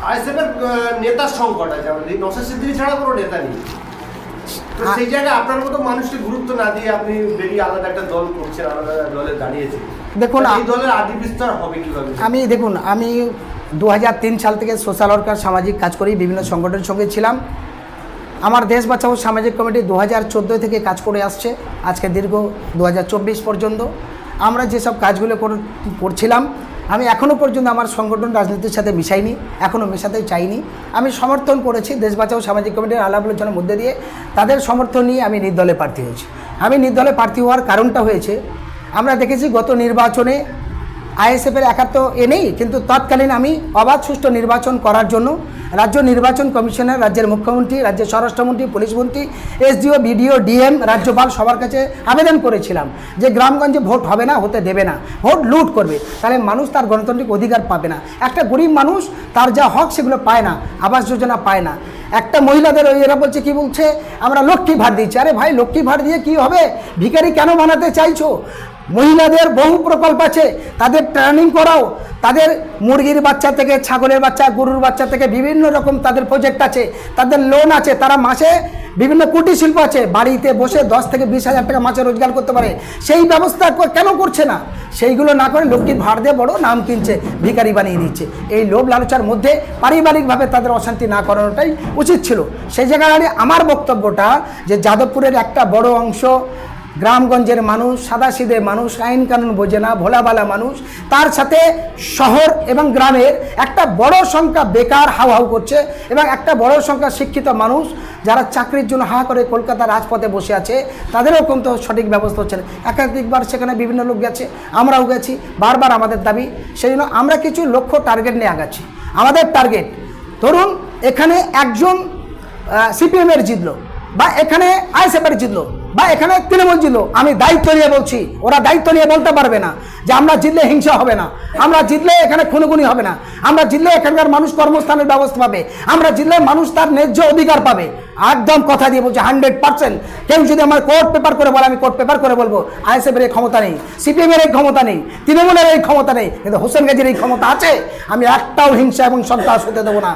আইএসএফের নেতার সংকট আছে, আমাদের নওশাদ সিদ্দিকী ছাড়া কোনো নেতা নেই। তো সেই জায়গায় আপনার মতো মানুষকে গুরুত্ব না দিয়ে আপনি বেরিয়ে আলাদা একটা দল করছেন, আলাদা দলে দাঁড়িয়েছেন। দেখুন এই দলের আদি বিস্তার হবে কিভাবে? আমি 2003 সাল থেকে সোশ্যাল ওয়ার্কার সামাজিক কাজ করি, বিভিন্ন সংগঠনের সঙ্গে ছিলাম। আমার দেশ বাঁচাও সামাজিক কমিটি 2014 থেকে কাজ করে আসছে, আজকে দীর্ঘ 2024 পর্যন্ত। আমরা যেসব কাজগুলো করছিলাম, আমি এখনও পর্যন্ত আমার সংগঠন রাজনীতির সাথে মিশাইনি, এখনও মেশাতে চাইনি। আমি সমর্থন করেছি দেশ বাঁচাও সামাজিক কমিটির আলাপ আলোচনার মধ্যে দিয়ে, তাদের সমর্থন নিয়ে আমি নির্দলে প্রার্থী হয়েছি। আমি নির্দলে প্রার্থী হওয়ার কারণটা হয়েছে, আমরা দেখেছি গত নির্বাচনে আইএসএফের একার তো নেই, কিন্তু তৎকালীন আমি অবাধ সুষ্ঠু নির্বাচন করার জন্য রাজ্য নির্বাচন কমিশনার, রাজ্যের মুখ্যমন্ত্রী, রাজ্যের স্বরাষ্ট্রমন্ত্রী, পুলিশমন্ত্রী, এসডিও, বিডিও, ডিএম, রাজ্যপাল সবার কাছে আবেদন করেছিলাম যে গ্রামগঞ্জে ভোট হবে না, হতে দেবে না, ভোট লুট করবে, তাহলে মানুষ তার গণতান্ত্রিক অধিকার পাবে না। একটা গরিব মানুষ তার যা হক সেগুলো পায় না, আবাস যোজনা পায় না। একটা মহিলাদের এরা বলছে, কি বলছে, আমরা লক্ষ্মী ভাড় দিচ্ছি। আরে ভাই, লক্ষ্মী ভাড় দিয়ে কি হবে? ভিখারি কেন বানাতে চাইছো? মহিলাদের বহু প্রকল্প আছে, তাদের ট্রেনিং করাও। তাদের মুরগির বাচ্চা থেকে ছাগলের বাচ্চা, গরুর বাচ্চা থেকে বিভিন্ন রকম তাদের প্রজেক্ট আছে, তাদের লোন আছে, তারা মাসে বিভিন্ন কুটির শিল্প আছে, বাড়িতে বসে 10 থেকে 20 হাজার টাকা মাসে রোজগার করতে পারে। সেই ব্যবস্থা কেন করছে না? সেইগুলো না করে লক্ষ্মীর ভাড় দিয়ে বড় নাম কিনছে, ভিখারি বানিয়ে দিচ্ছে। এই লোভ লালচার মধ্যে পারিবারিকভাবে তাদের অশান্তি না করানোটাই উচিত ছিল। সেই জায়গায় আমার বক্তব্যটা যে যাদবপুরের একটা বড় অংশ গ্রামগঞ্জের মানুষ, সাদাসিধে মানুষ, আইন কানুন বোঝে না, ভোলাভালা মানুষ, তার সাথে শহর এবং গ্রামের একটা বড় সংখ্যা বেকার হাউ করছে, এবং একটা বড় সংখ্যা শিক্ষিত মানুষ যারা চাকরির জন্য হা করে কলকাতার রাজপথে বসে আছে, তাদেরও কিন্তু সঠিক ব্যবস্থা হচ্ছে না। একাধিকবার সেখানে বিভিন্ন লোক গেছে, আমরাও গেছি, বারবার আমাদের দাবি। সেই জন্য আমরা কিছু লক্ষ্য টার্গেট নিয়ে আগাচ্ছি। আমাদের টার্গেট, ধরুন এখানে একজন সিপিএমের জিতলো, বা এখানে আইএসএফের জিতলো, বা এখানে তৃণমূল জিতলো, আমি দায়িত্ব নিয়ে বলছি, ওরা দায়িত্ব নিয়ে বলতে পারবে না যে আমরা জিতলে হিংসা হবে না, আমরা জিতলে এখানে খুনোখুনি হবে না, আমরা জিতলে এখানকার মানুষ কর্মস্থানের ব্যবস্থা পাবে, আমরা জিতলে মানুষ তার ন্যায্য অধিকার পাবে। একদম কথা দিয়ে বলছি 100%। কেউ যদি আমার কোর্ট পেপার করে বলে, আমি কোর্ট পেপার করে বলবো। আইএসএফের এই ক্ষমতা নেই, সিপিএমের এই ক্ষমতা নেই, তৃণমূলের এই ক্ষমতা নেই, কিন্তু হোসেন গাজীর এই ক্ষমতা আছে। আমি একটাও হিংসা এবং সন্ত্রাস হতে দেবো না।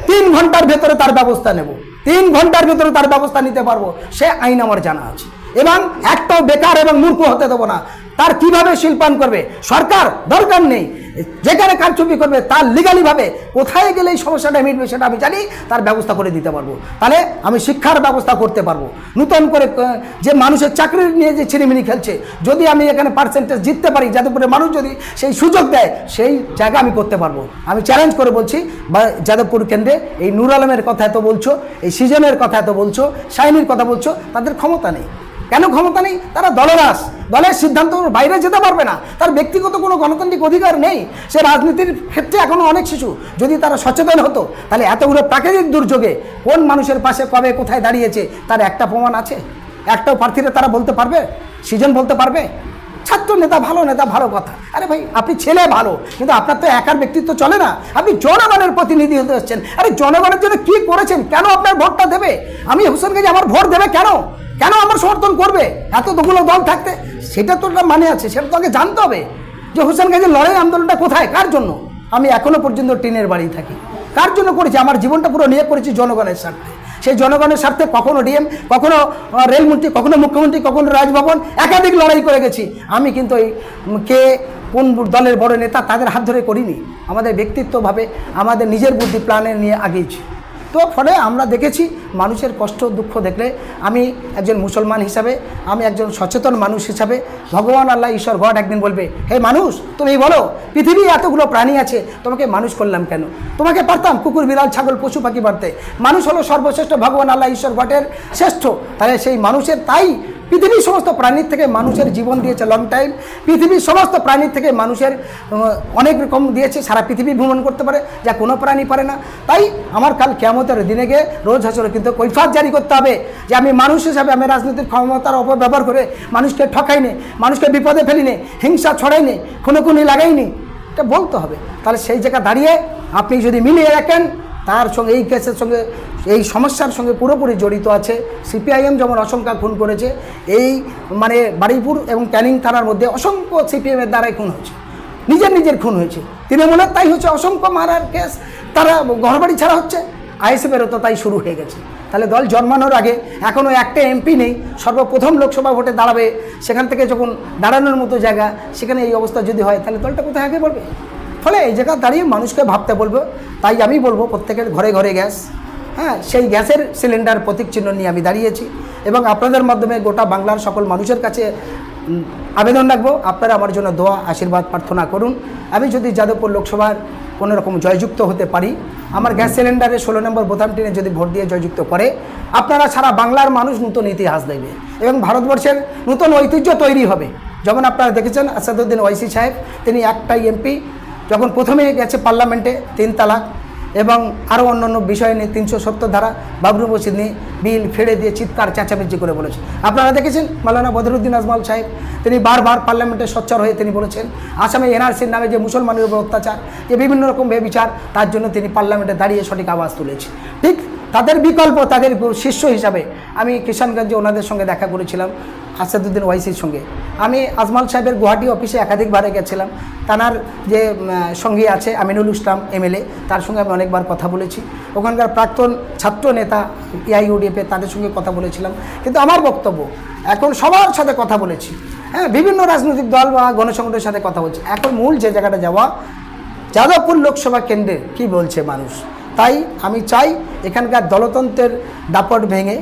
3 ঘন্টার ভেতরে তার ব্যবস্থা নেব, 3 ঘন্টার ভেতরে তার ব্যবস্থা নিতে পারবো, সে আইন আমার জানা আছে। এবং একটাও বেকার এবং মূর্খ হতে দেবো না। তার কিভাবে শিল্পায়ন করবে সরকার দরকার নেই, যেখানে কারচুপি করবে তার লিগালিভাবে কোথায় গেলে এই সমস্যাটা মিটবে সেটা আমি জানি, তার ব্যবস্থা করে দিতে পারবো। তাহলে আমি শিক্ষার ব্যবস্থা করতে পারবো। নতুন করে যে মানুষের চাকরি নিয়ে যে ছিনিমিনি খেলছে, যদি আমি এখানে পার্সেন্টেজ জিততে পারি, যাদবপুরের মানুষ যদি সেই সুযোগ দেয়, সেই জায়গা আমি করতে পারবো। আমি চ্যালেঞ্জ করে বলছি, বা যাদবপুর কেন্দ্রে এই নূর আলমের কথা এত বলছো, এই সিজনের কথা এত বলছো, শাইনির কথা বলছো, তাদের ক্ষমতা নেই। কেন ক্ষমতা নেই? তারা দলদাস, দলের সিদ্ধান্ত বাইরে যেতে পারবে না, তার ব্যক্তিগত কোনো গণতান্ত্রিক অধিকার নেই। সে রাজনীতির ক্ষেত্রে এখনও অনেক শিশু। যদি তারা সচেতন হতো, তাহলে এতগুলো প্রাকৃতিক দুর্যোগে কোন মানুষের পাশে কবে কোথায় দাঁড়িয়েছে তার একটা প্রমাণ আছে? একটাও প্রার্থীরা তারা বলতে পারবে? সিজন বলতে পারবে? ছাত্র নেতা ভালো, নেতা ভালো কথা। আরে ভাই, আপনি ছেলে ভালো, কিন্তু আপনার তো একার ব্যক্তিত্ব চলে না। আপনি জনগণের প্রতিনিধি হতে এসেছেন। আরে জনগণের জন্য কি করেছেন? কেন আপনার ভোটটা দেবে? আমি হোসেন গাজী আমার ভোট দেবে কেন? কেন আমার সমর্থন করবে? এতগুলো দল থাকতে সেটা তো মানে আছে, সেটা তো আগে জানতে হবে যে হোসেন গাজীর লড়াই আন্দোলনটা কোথায়, কার জন্য। আমি এখনো পর্যন্ত টিনের বাড়ি থাকি, কার জন্য করেছি? আমার জীবনটা পুরো নিয়ে করেছি জনগণের স্বার্থে। সেই জনগণের স্বার্থে কখনো ডিএম, কখনো রেলমন্ত্রী, কখনো মুখ্যমন্ত্রী, কখনো রাজভবন, একাধিক লড়াই করে গেছি। আমি কিন্তু এই কে কোন দলের বড় নেতা তাদের হাত ধরে করিনি, আমাদের ব্যক্তিত্বভাবে আমাদের নিজের বুদ্ধি প্ল্যানে নিয়ে আগিয়েছি। তো ফলে আমরা দেখেছি মানুষের কষ্ট দুঃখ দেখলে, আমি একজন মুসলমান হিসাবে, আমি একজন সচেতন মানুষ হিসাবে, ভগবান আল্লাহ ঈশ্বর গড একদিন বলবে, হে মানুষ তুমি বলো পৃথিবী এতগুলো প্রাণী আছে, তোমাকে মানুষ করলাম কেন? তোমাকে পারতাম কুকুর বিড়াল ছাগল পশু পাখি পারতে। মানুষ হলো সর্বশ্রেষ্ঠ, ভগবান আল্লাহ ঈশ্বর গডের শ্রেষ্ঠ। তাহলে সেই মানুষের, তাই পৃথিবীর সমস্ত প্রাণীর থেকে মানুষের জীবন দিয়েছে লং টাইম। পৃথিবীর সমস্ত প্রাণীর থেকে মানুষের অনেক রকম দিয়েছে, সারা পৃথিবী ভ্রমণ করতে পারে, যা কোনো প্রাণী পারে না। তাই আমার কাল কিয়ামতের দিনে গিয়ে রোজ হাসরে কিন্তু কৈফিয়ত জারি করতে হবে যে আমি মানুষ হিসাবে, আমি রাজনীতির ক্ষমতার অপব্যবহার করে মানুষকে ঠকাইনি, মানুষকে বিপদে ফেলিনি, হিংসা ছড়াইনি, খুনোখুনি লাগাইনি, এটা বলতে হবে। তাহলে সেই জায়গা দাঁড়িয়ে আপনি যদি মিলিয়ে রাখেন, তার সঙ্গে এই কেসের সঙ্গে, এই সমস্যার সঙ্গে পুরোপুরি জড়িত আছে। সিপিআইএম যেমন অসংখ্য খুন করেছে, এই মানে বারুইপুর এবং ক্যানিং থানার মধ্যে অসংখ্য সিপিএমের দ্বারাই খুন হয়েছে, নিজের খুন হয়েছে। তৃণমূলের তাই হচ্ছে, অসংখ্য মারার কেস তারা ঘরবাড়ি ছাড়া হচ্ছে, আইএসএফেরও তো তাই শুরু হয়ে গেছে। তাহলে দল জন্মানোর আগে এখনও একটা এমপি নেই, সর্বপ্রথম লোকসভা ভোটে দাঁড়াবে, সেখান থেকে যখন দাঁড়ানোর মতো জায়গা, সেখানে এই অবস্থা যদি হয় তাহলে দলটা কোথায় আগে বলবে? ফলে এই জায়গা দাঁড়িয়ে মানুষকে ভাবতে বলবো। তাই আমি বলবো প্রত্যেকের ঘরে ঘরে গ্যাস, হ্যাঁ, সেই গ্যাসের সিলিন্ডার প্রতীক চিহ্ন নিয়ে আমি দাঁড়িয়েছি এবং আপনাদের মাধ্যমে গোটা বাংলার সকল মানুষের কাছে আবেদন রাখবো, আপনারা আমার জন্য দোয়া আশীর্বাদ প্রার্থনা করুন। আমি যদি যাদবপুর লোকসভার কোনো রকম জয়যুক্ত হতে পারি, আমার গ্যাস সিলিন্ডারে 16 নম্বর বোতাম টেনে যদি ভোট দিয়ে জয়যুক্ত করে, আপনারা সারা বাংলার মানুষ নতুন ইতিহাস দেবে এবং ভারতবর্ষের নতুন ঐতিহ্য তৈরি হবে। যেমন আপনারা দেখেছেন আসাদুদ্দিন ওয়াইসি সাহেব, তিনি একটাই এমপি, যখন প্রথমে গেছে পার্লামেন্টে 3 তালাক এবং আরও অন্যান্য বিষয় নিয়ে 370 ধারা বাবরি মসজিদ নিয়ে বিল ফেড়ে দিয়ে চিৎকার চেঁচামেচি করে বলেছে। আপনারা দেখেছেন মাওলানা বদরুদ্দিন আজমল সাহেব, তিনি বারবার পার্লামেন্টে সোচ্চার হয়ে তিনি বলেছেন আসামে এনআরসির নামে যে মুসলমানের উপর অত্যাচার, যে বিভিন্ন রকম বেবিচার, তার জন্য তিনি পার্লামেন্টে দাঁড়িয়ে সঠিক আওয়াজ তুলেছে। ঠিক তাদের বিকল্প, তাদের শিষ্য হিসাবে আমি কিষানগঞ্জে ওনাদের সঙ্গে দেখা করেছিলাম, আসাদুদ্দিন ওয়াইসির সঙ্গে। আমি আজমল সাহেবের গুয়াহাটি অফিসে একাধিকবারে গেছিলাম, তার যে সঙ্গী আছে আমিনুল ইসলাম এমএলএ, তার সঙ্গে আমি অনেকবার কথা বলেছি। ওখানকার প্রাক্তন ছাত্র নেতা এআইইউডিএফে তাদের সঙ্গে কথা বলেছিলাম। কিন্তু আমার বক্তব্য, এখন সবার সাথে কথা বলেছি, হ্যাঁ, বিভিন্ন রাজনৈতিক দল বা গণসংগঠনের সাথে কথা বলছি। এখন মূল যে জায়গাটা যাওয়া, যাদবপুর লোকসভা কেন্দ্রে কি বলছে মানুষ। তাই আমি চাই এখানকার দলতন্ত্রের দাপট ভেঙে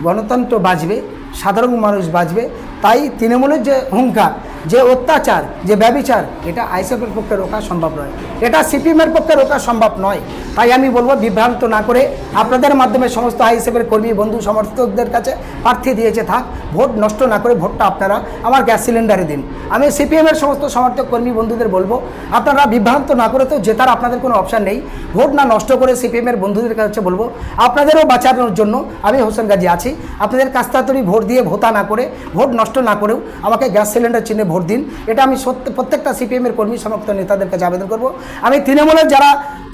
গণতন্ত্র বাঁচবে, সাধারণ মানুষ বাঁচবে। তাই তৃণমূলের যে হুঙ্কার, যে অত্যাচার, যে ব্যভিচার, এটা আইএসএফের পক্ষে রোকা সম্ভব নয়, এটা সিপিএমের পক্ষে রোকা সম্ভব নয়। তাই আমি বলবো বিভ্রান্ত না করে আপনাদের মাধ্যমে সমস্ত আইএসএফের কর্মী বন্ধু সমর্থকদের কাছে প্রার্থী দিয়েছে থাক, ভোট নষ্ট না করে ভোটটা আপনারা আমার গ্যাস সিলিন্ডারে দিন। আমি সিপিএমের সমস্ত সমর্থক কর্মী বন্ধুদের বলবো আপনারা বিভ্রান্ত না করে, তো জেতার আপনাদের কোনো অপশান নেই, ভোট না নষ্ট করে সিপিএমের বন্ধুদের কাছে বলবো আপনাদেরও বাঁচানোর জন্য আমি হোসেন গাজী আছি। আপনাদের কাছ তাড়াতাড়ি ভোট দিয়ে ভোতা না করে, ভোট নষ্ট না করেও আমাকে গ্যাস সিলিন্ডার চিহ্নে ভোট দিন। এটা আমি প্রত্যেকটা সিপিএমের কর্মী সমর্থক নেতাদের কাছে আবেদন করব। আমি তৃণমূলের যারা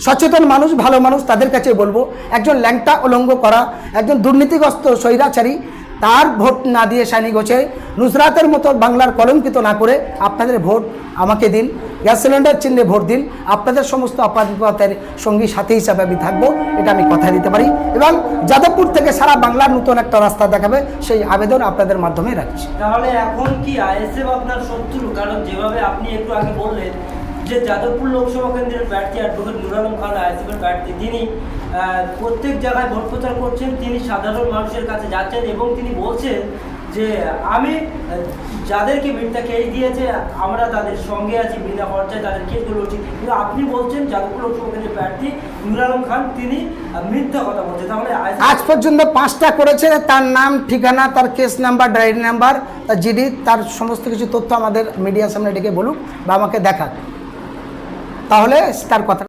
সচেতন মানুষ, ভালো মানুষ, তাদের কাছে বলবো একজন ল্যাংটা উলঙ্গ করা, একজন দুর্নীতিগ্রস্ত স্বৈরাচারী, তার ভোট না দিয়ে সানি গোছে নুসরাতের মতো বাংলার কলঙ্কিত না করে আপনাদের ভোট আমাকে দিন, গ্যাস সিলিন্ডার চিহ্নে ভোট দিন। আপনাদের সমস্ত আপাততের সঙ্গী সাথী হিসাবে আমি থাকবো, এটা আমি কথা দিতে পারি এবং যাদবপুর থেকে সারা বাংলার নতুন একটা রাস্তা দেখাবে, সেই আবেদন আপনাদের মাধ্যমে রাখছি। তাহলে এখন কি আইএসএফ আপনার শত্রু? কারণ যেভাবে আপনি একটু আগে বললেন যে যাদবপুর লোকসভা কেন্দ্রের প্রার্থী অ্যাডভোকেট নুর আলম খান আইএসএফের প্রার্থী, তিনি প্রত্যেক জায়গায় ভোট প্রচার করছেন, তিনি সাধারণ মানুষের কাছে যাচ্ছেন এবং তিনি বলছেন যে আমি যাদেরকে মিথ্যা কেস দিয়েছে আমরা তাদের সঙ্গে আছি, বিনা খরচায় তাদের কেসগুলো হচ্ছে। কিন্তু আপনি বলছেন যাদবপুর লোকসভা কেন্দ্রের প্রার্থী নুর আলম খান তিনি মিথ্যা কথা বলছেন। তাহলে আজ পর্যন্ত 5টা করেছে, তার নাম, ঠিকানা, তার কেস নাম্বার, ডায়েরি নাম্বার, তার জিডি, তার সমস্ত কিছু তথ্য আমাদের মিডিয়ার সামনে ডেকে বলুক বা আমাকে দেখাক, তাহলে তার কথা